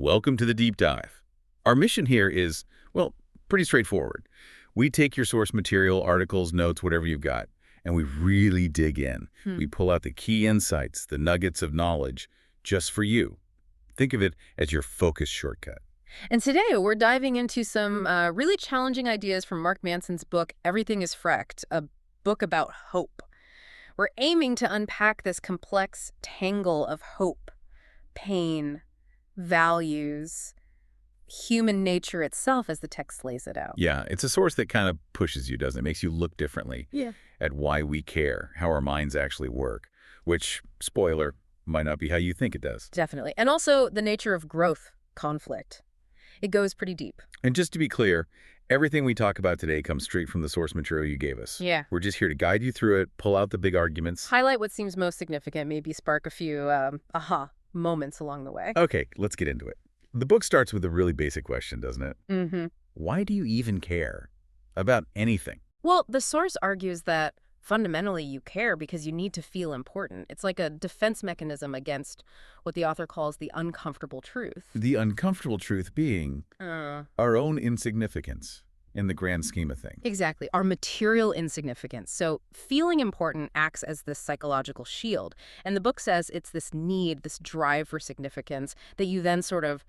Welcome to the deep dive. Our mission here is, well, pretty straightforward. We take your source material, articles, notes, whatever you've got, and we really dig in. We pull out the key insights, the nuggets of knowledge, just for you. Think of it as your focus shortcut. And today we're diving into some really challenging ideas from Mark Manson's book, Everything Is Fcked, a book about hope. We're aiming to unpack this complex tangle of hope, pain, values, human nature itself as the text lays it out. Yeah, it's a source that kind of pushes you, doesn't it? Makes you look differently at why we care, how our minds actually work, which, spoiler, might not be how you think it does. Definitely. And also the nature of growth, conflict. It goes pretty deep. And just to be clear, everything we talk about today comes straight from the source material you gave us. Yeah. We're just here to guide you through it, pull out the big arguments. Highlight what seems most significant, maybe spark a few aha moments along the way. Okay, let's get into it. The book starts with a really basic question, doesn't it? Mm-hmm. Why do you even care about anything? Well, the source argues that fundamentally you care because you need to feel important. It's like a defense mechanism against what the author calls the uncomfortable truth. The uncomfortable truth being our own insignificance in the grand scheme of things. Exactly. Our material insignificance. So feeling important acts as this psychological shield. And the book says it's this need, this drive for significance that you then sort of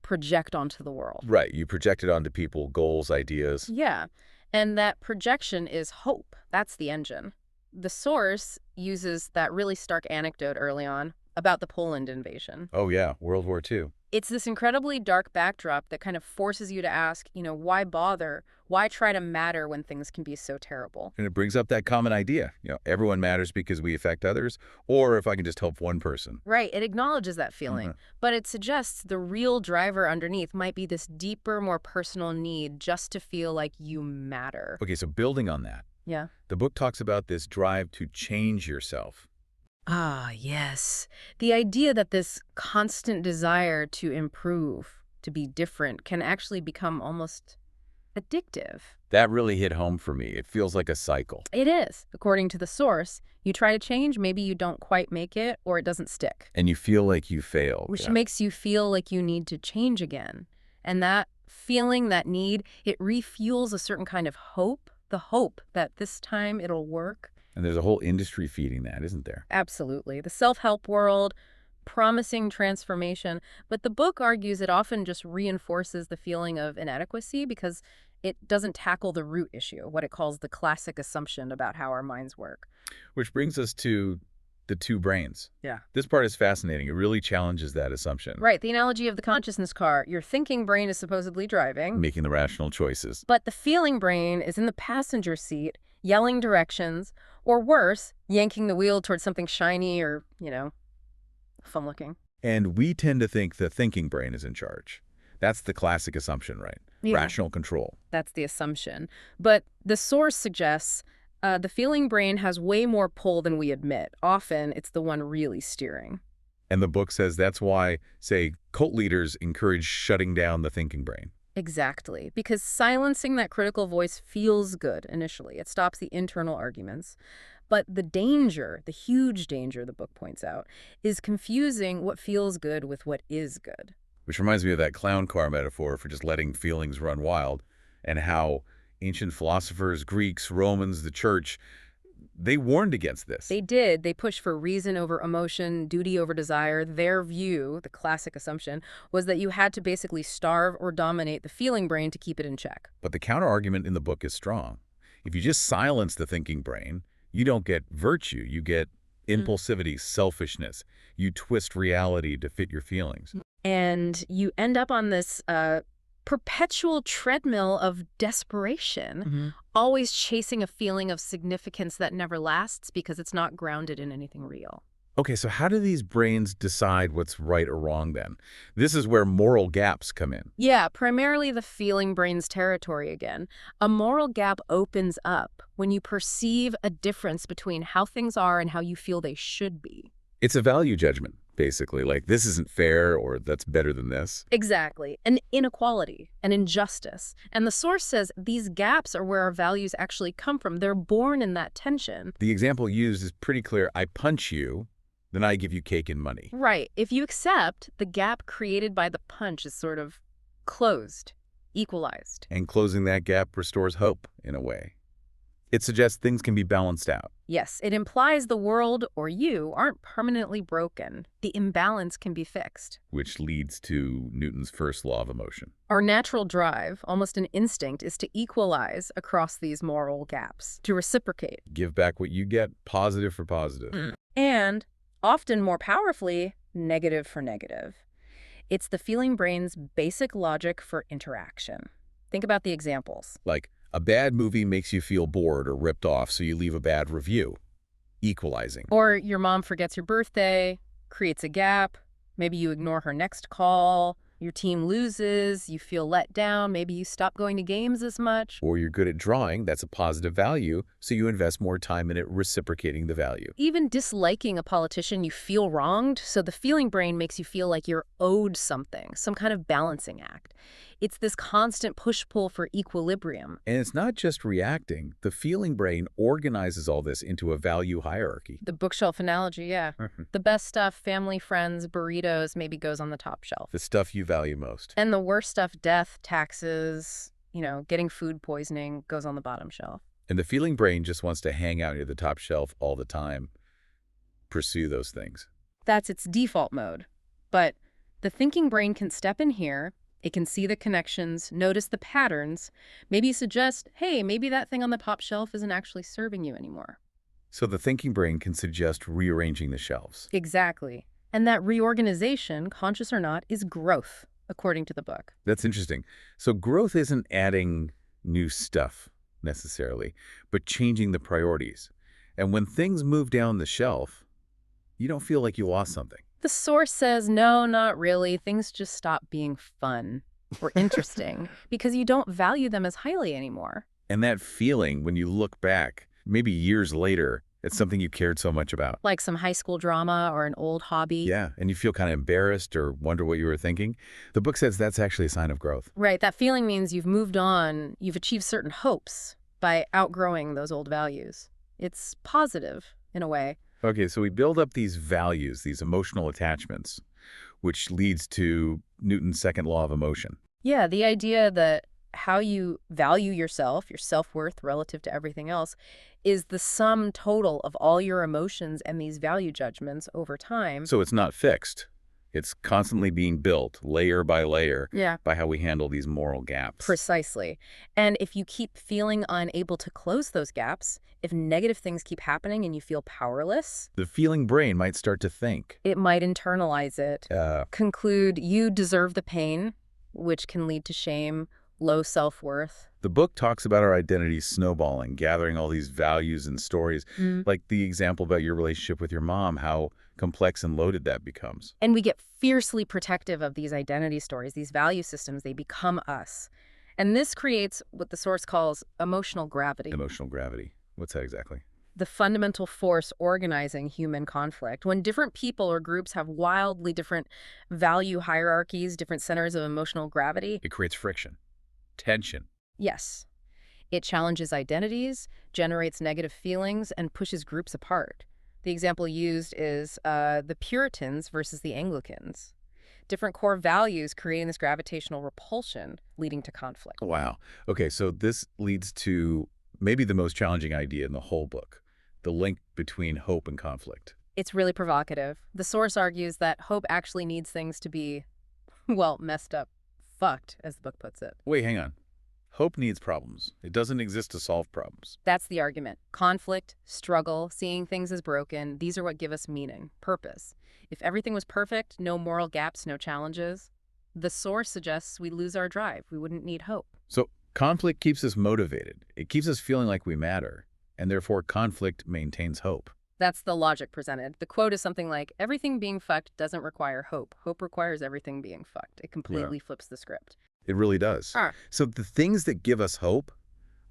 project onto the world. Right. You project it onto people, goals, ideas. Yeah. And that projection is hope. That's the engine. The source uses that really stark anecdote early on about the Poland invasion. Oh, yeah. World War II. It's this incredibly dark backdrop that kind of forces you to ask, why bother? Why try to matter when things can be so terrible? And it brings up that common idea. Everyone matters because we affect others, or if I can just help one person. Right. It acknowledges that feeling, but it suggests the real driver underneath might be this deeper, more personal need just to feel like you matter. Okay, so building on that, the book talks about this drive to change yourself. Ah, yes. The idea that this constant desire to improve, to be different, can actually become almost addictive. That really hit home for me. It feels like a cycle. It is. According to the source, you try to change, maybe you don't quite make it, or it doesn't stick. And you feel like you failed. Which makes you feel like you need to change again. And that feeling, that need, it refuels a certain kind of hope, the hope that this time it'll work. And there's a whole industry feeding that, isn't there? Absolutely. The self-help world, promising transformation. But the book argues it often just reinforces the feeling of inadequacy because it doesn't tackle the root issue, what it calls the classic assumption about how our minds work. Which brings us to the two brains. Yeah. This part is fascinating. It really challenges that assumption. Right. The analogy of the consciousness car. Your thinking brain is supposedly driving. Making the rational choices. But the feeling brain is in the passenger seat, yelling directions, or worse, yanking the wheel towards something shiny or, fun-looking. And we tend to think the thinking brain is in charge. That's the classic assumption, right? Yeah. Rational control. That's the assumption. But the source suggests the feeling brain has way more pull than we admit. Often, it's the one really steering. And the book says that's why, say, cult leaders encourage shutting down the thinking brain. Exactly, because silencing that critical voice feels good initially. It stops the internal arguments. But the danger, the huge danger the book points out, is confusing what feels good with what is good. Which reminds me of that clown car metaphor for just letting feelings run wild, and how ancient philosophers, Greeks, Romans, the church, they warned against this. They did. They pushed for reason over emotion, duty over desire. Their view, the classic assumption, was that you had to basically starve or dominate the feeling brain to keep it in check. But the counter-argument in the book is strong. If you just silence the thinking brain, you don't get virtue. You get impulsivity, selfishness. You twist reality to fit your feelings. And you end up on this perpetual treadmill of desperation, always chasing a feeling of significance that never lasts because it's not grounded in anything real. Okay, so how do these brains decide what's right or wrong then? This is where moral gaps come in. Yeah, primarily the feeling brain's territory again. A moral gap opens up when you perceive a difference between how things are and how you feel they should be. It's a value judgment, basically, like this isn't fair or that's better than this. Exactly. An inequality, an injustice. And the source says these gaps are where our values actually come from. They're born in that tension. The example used is pretty clear. I punch you, Then I give you cake and money. Right. If you accept, the gap created by the punch is sort of closed, equalized. And closing that gap restores hope, in a way. It suggests things can be balanced out. Yes, it implies the world or you aren't permanently broken. The imbalance can be fixed. Which leads to Newton's first law of emotion. Our natural drive, almost an instinct, is to equalize across these moral gaps, to reciprocate. Give back what you get, positive for positive. And, often more powerfully, negative for negative. It's the feeling brain's basic logic for interaction. Think about the examples. Like, a bad movie makes you feel bored or ripped off, so you leave a bad review. Equalizing. Or your mom forgets your birthday, creates a gap. Maybe you ignore her next call. Your team loses, you feel let down, maybe you stop going to games as much. Or you're good at drawing, that's a positive value, so you invest more time in it reciprocating the value. Even disliking a politician, you feel wronged, so the feeling brain makes you feel like you're owed something, some kind of balancing act. It's this constant push-pull for equilibrium. And it's not just reacting. The feeling brain organizes all this into a value hierarchy. The bookshelf analogy, yeah. The best stuff, family, friends, burritos, maybe goes on the top shelf. The stuff you value most. And the worst stuff, death, taxes, getting food poisoning, goes on the bottom shelf. And the feeling brain just wants to hang out near the top shelf all the time. Pursue those things. That's its default mode. But the thinking brain can step in here. It can see the connections, notice the patterns, maybe suggest, hey, maybe that thing on the top shelf isn't actually serving you anymore. So the thinking brain can suggest rearranging the shelves. Exactly. And that reorganization, conscious or not, is growth, according to the book. That's interesting. So growth isn't adding new stuff, necessarily, but changing the priorities. And when things move down the shelf, you don't feel like you lost something. The source says, no, not really. Things just stop being fun or interesting because you don't value them as highly anymore. And that feeling, when you look back, maybe years later, it's something you cared so much about. Like some high school drama or an old hobby. Yeah, and you feel kind of embarrassed or wonder what you were thinking. The book says that's actually a sign of growth. Right, that feeling means you've moved on, you've achieved certain hopes by outgrowing those old values. It's positive, in a way. Okay, so we build up these values, these emotional attachments, which leads to Newton's second law of emotion. Yeah, the idea that how you value yourself, your self-worth relative to everything else, is the sum total of all your emotions and these value judgments over time. So it's not fixed. It's constantly being built, layer by layer, by how we handle these moral gaps. Precisely. And if you keep feeling unable to close those gaps, if negative things keep happening and you feel powerless, the feeling brain might start to think. It might internalize it, conclude you deserve the pain, which can lead to shame, low self-worth. The book talks about our identities snowballing, gathering all these values and stories, like the example about your relationship with your mom, how complex and loaded that becomes. And we get fiercely protective of these identity stories, these value systems. They become us. And this creates what the source calls emotional gravity. Emotional gravity. What's that exactly? The fundamental force organizing human conflict. When different people or groups have wildly different value hierarchies, different centers of emotional gravity, it creates friction, tension. Yes. It challenges identities, generates negative feelings, and pushes groups apart. The example used is the Puritans versus the Anglicans. Different core values creating this gravitational repulsion, leading to conflict. Wow. Okay, so this leads to maybe the most challenging idea in the whole book, the link between hope and conflict. It's really provocative. The source argues that hope actually needs things to be, well, messed up, fucked, as the book puts it. Wait, hang on. Hope needs problems. It doesn't exist to solve problems. That's the argument. Conflict, struggle, seeing things as broken, these are what give us meaning, purpose. If everything was perfect, no moral gaps, no challenges, the source suggests we lose our drive. We wouldn't need hope. So conflict keeps us motivated. It keeps us feeling like we matter, and therefore conflict maintains hope. That's the logic presented. The quote is something like, everything being fucked doesn't require hope. Hope requires everything being fucked. It completely flips the script. It really does. So the things that give us hope,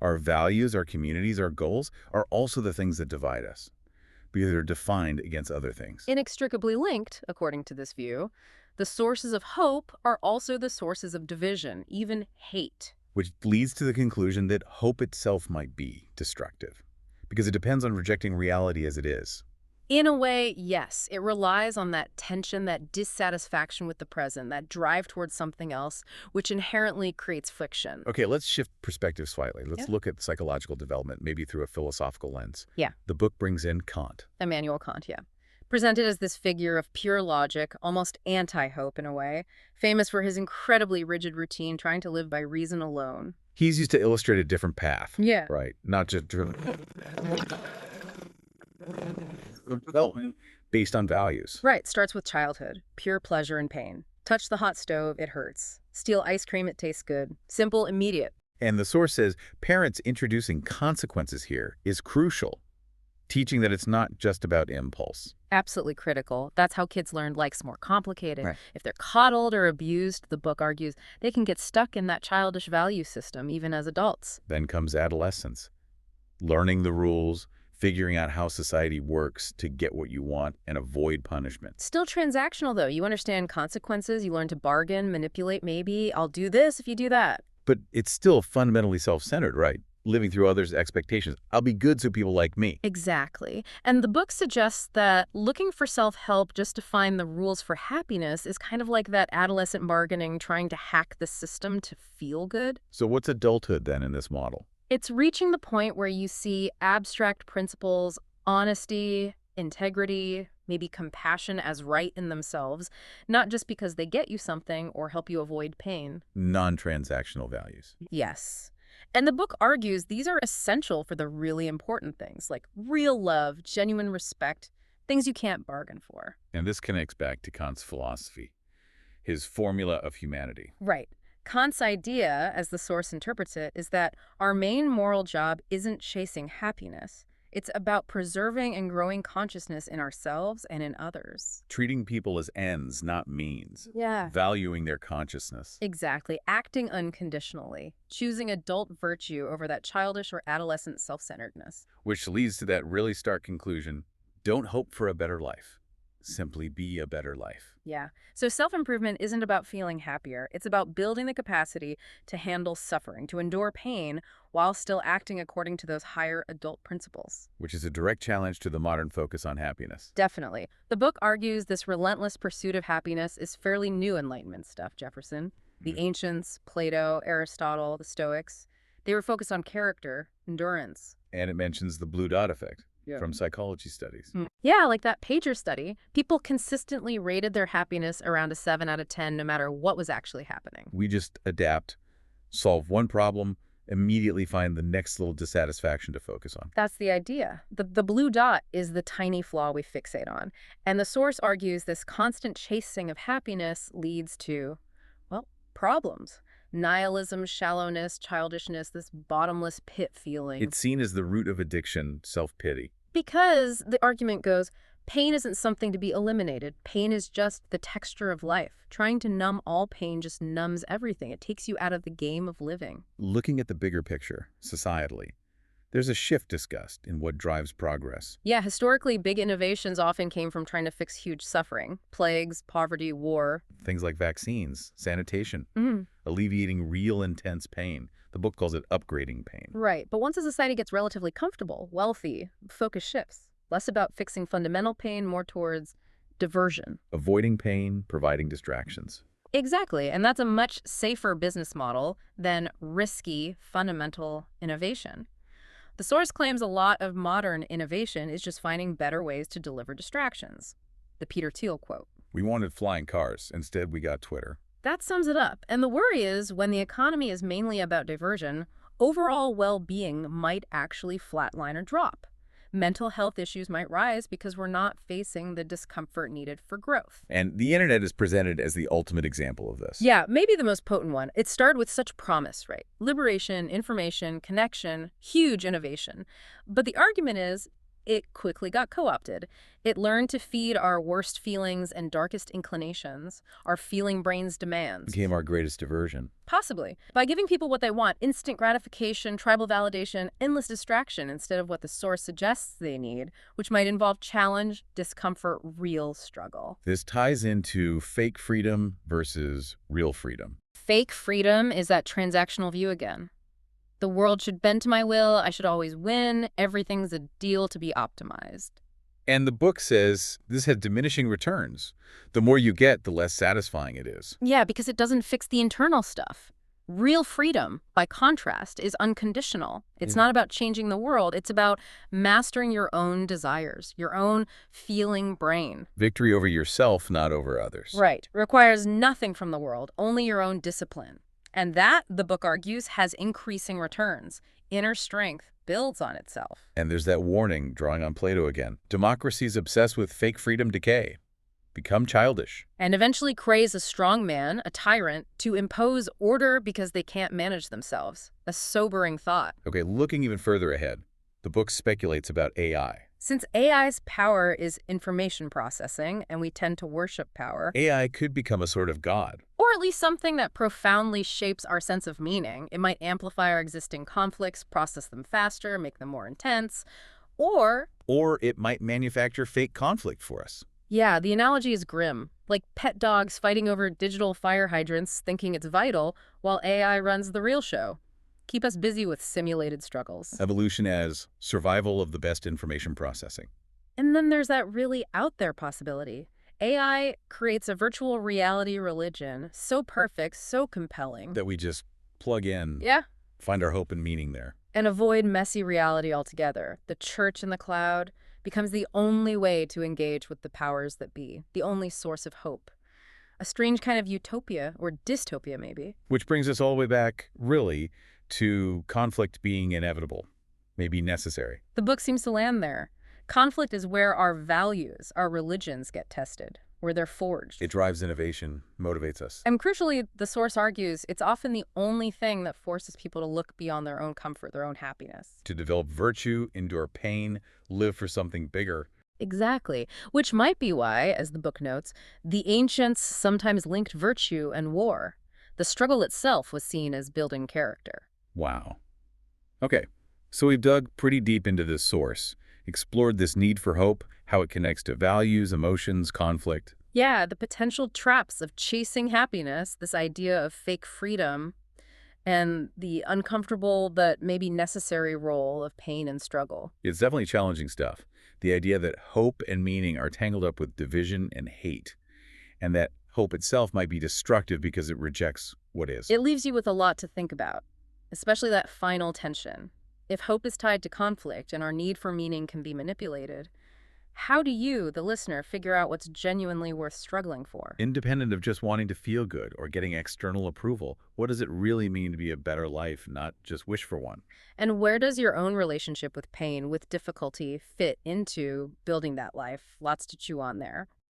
our values, our communities, our goals, are also the things that divide us because they're defined against other things. Inextricably linked, according to this view, the sources of hope are also the sources of division, even hate. Which leads to the conclusion that hope itself might be destructive because it depends on rejecting reality as it is. In a way, yes. It relies on that tension, that dissatisfaction with the present, that drive towards something else, which inherently creates friction. Okay, let's shift perspective slightly. Yeah. Let's look at psychological development, maybe through a philosophical lens. Yeah. The book brings in Kant. Immanuel Kant, yeah. Presented as this figure of pure logic, almost anti-hope in a way, famous for his incredibly rigid routine trying to live by reason alone. He's used to illustrate a different path. Yeah. Right. Not just development based on values. Right, starts with childhood, pure pleasure and pain. Touch the hot stove, it hurts. Steal ice cream, it tastes good. Simple, immediate. And the source says parents introducing consequences here is crucial, teaching that it's not just about impulse. Absolutely critical. That's how kids learn life's more complicated. Right. If they're coddled or abused, the book argues, they can get stuck in that childish value system, even as adults. Then comes adolescence, learning the rules, figuring out how society works to get what you want and avoid punishment. Still transactional, though. You understand consequences. You learn to bargain, manipulate, maybe. I'll do this if you do that. But it's still fundamentally self-centered, right? Living through others' expectations. I'll be good so people like me. Exactly. And the book suggests that looking for self-help just to find the rules for happiness is kind of like that adolescent bargaining trying to hack the system to feel good. So what's adulthood then in this model? It's reaching the point where you see abstract principles, honesty, integrity, maybe compassion as right in themselves, not just because they get you something or help you avoid pain. Non-transactional values. Yes. And the book argues these are essential for the really important things, like real love, genuine respect, things you can't bargain for. And this connects back to Kant's philosophy, his formula of humanity. Right. Kant's idea, as the source interprets it, is that our main moral job isn't chasing happiness. It's about preserving and growing consciousness in ourselves and in others. Treating people as ends, not means. Yeah. Valuing their consciousness. Exactly. Acting unconditionally. Choosing adult virtue over that childish or adolescent self-centeredness. Which leads to that really stark conclusion: don't hope for a better life. Simply be a better life. Yeah. So self-improvement isn't about feeling happier. It's about building the capacity to handle suffering, to endure pain, while still acting according to those higher adult principles. Which is a direct challenge to the modern focus on happiness. Definitely. The book argues this relentless pursuit of happiness is fairly new Enlightenment stuff, Jefferson. The ancients, Plato, Aristotle, the Stoics, they were focused on character, endurance. And it mentions the blue dot effect. Yeah. From psychology studies. Yeah, like that pager study. People consistently rated their happiness around a 7 out of 10 no matter what was actually happening. We just adapt, solve one problem, immediately find the next little dissatisfaction to focus on. That's the idea. The blue dot is the tiny flaw we fixate on. And the source argues this constant chasing of happiness leads to, well, problems. Nihilism, shallowness, childishness, this bottomless pit feeling. It's seen as the root of addiction, self-pity. Because, the argument goes, pain isn't something to be eliminated. Pain is just the texture of life. Trying to numb all pain just numbs everything. It takes you out of the game of living. Looking at the bigger picture, societally, there's a shift discussed in what drives progress. Yeah, historically, big innovations often came from trying to fix huge suffering. Plagues, poverty, war. Things like vaccines, sanitation, alleviating real intense pain. The book calls it upgrading pain. Right, but once a society gets relatively comfortable, wealthy, focus shifts. Less about fixing fundamental pain, more towards diversion. Avoiding pain, providing distractions. Exactly, and that's a much safer business model than risky, fundamental innovation. The source claims a lot of modern innovation is just finding better ways to deliver distractions. The Peter Thiel quote. We wanted flying cars. Instead, we got Twitter. That sums it up. And the worry is when the economy is mainly about diversion, overall well-being might actually flatline or drop. Mental health issues might rise because we're not facing the discomfort needed for growth. And the internet is presented as the ultimate example of this. Yeah, maybe the most potent one. It started with such promise, right? Liberation, information, connection, huge innovation. But the argument is, it quickly got co-opted. It learned to feed our worst feelings and darkest inclinations, our feeling brain's demands. Became our greatest diversion. Possibly. By giving people what they want, instant gratification, tribal validation, endless distraction, instead of what the source suggests they need, which might involve challenge, discomfort, real struggle. This ties into fake freedom versus real freedom. Fake freedom is that transactional view again. The world should bend to my will, I should always win, everything's a deal to be optimized. And the book says this has diminishing returns. The more you get, the less satisfying it is. Yeah, because it doesn't fix the internal stuff. Real freedom, by contrast, is unconditional. It's not about changing the world. It's about mastering your own desires, your own feeling brain. Victory over yourself, not over others. Right. Requires nothing from the world, only your own discipline. And that, the book argues, has increasing returns. Inner strength builds on itself. And there's that warning, drawing on Plato again. Democracies obsessed with fake freedom decay. Become childish. And eventually craze a strong man, a tyrant, to impose order because they can't manage themselves. A sobering thought. Okay, looking even further ahead, the book speculates about AI. Since AI's power is information processing, and we tend to worship power, AI could become a sort of god. or at least something that profoundly shapes our sense of meaning. It might amplify our existing conflicts, process them faster, make them more intense, or it might manufacture fake conflict for us. yeah, the analogy is grim. Like pet dogs fighting over digital fire hydrants thinking it's vital, while AI runs the real show. Keep us busy with simulated struggles. Evolution as survival of the best information processing. And then there's that really out there possibility. AI creates a virtual reality religion, so perfect, so compelling. That we just plug in, Yeah. find our hope and meaning there. And avoid messy reality altogether. The church in the cloud becomes the only way to engage with the powers that be, the only source of hope. A strange kind of utopia, or dystopia maybe. Which brings us all the way back, really, to conflict being inevitable, maybe necessary. The book seems to land there. Conflict is where our values, our religions get tested, where they're forged. It drives innovation, motivates us. And crucially, the source argues it's often the only thing that forces people to look beyond their own comfort, their own happiness. To develop virtue, endure pain, live for something bigger. Exactly. Which might be why, as the book notes, the ancients sometimes linked virtue and war. The struggle itself was seen as building character. Wow. Okay, so we've dug pretty deep into this source, explored this need for hope, how it connects to values, emotions, conflict. Yeah, the potential traps of chasing happiness, this idea of fake freedom, and the uncomfortable but maybe necessary role of pain and struggle. It's definitely challenging stuff. The idea that hope and meaning are tangled up with division and hate, and that hope itself might be destructive because it rejects what is. It leaves you with a lot to think about, especially that final tension. If hope is tied to conflict and our need for meaning can be manipulated, how do you, the listener, figure out what's genuinely worth struggling for? Independent of just wanting to feel good or getting external approval, what does it really mean to be a better life, not just wish for one? And where does your own relationship with pain, with difficulty, fit into building that life? Lots to chew on there.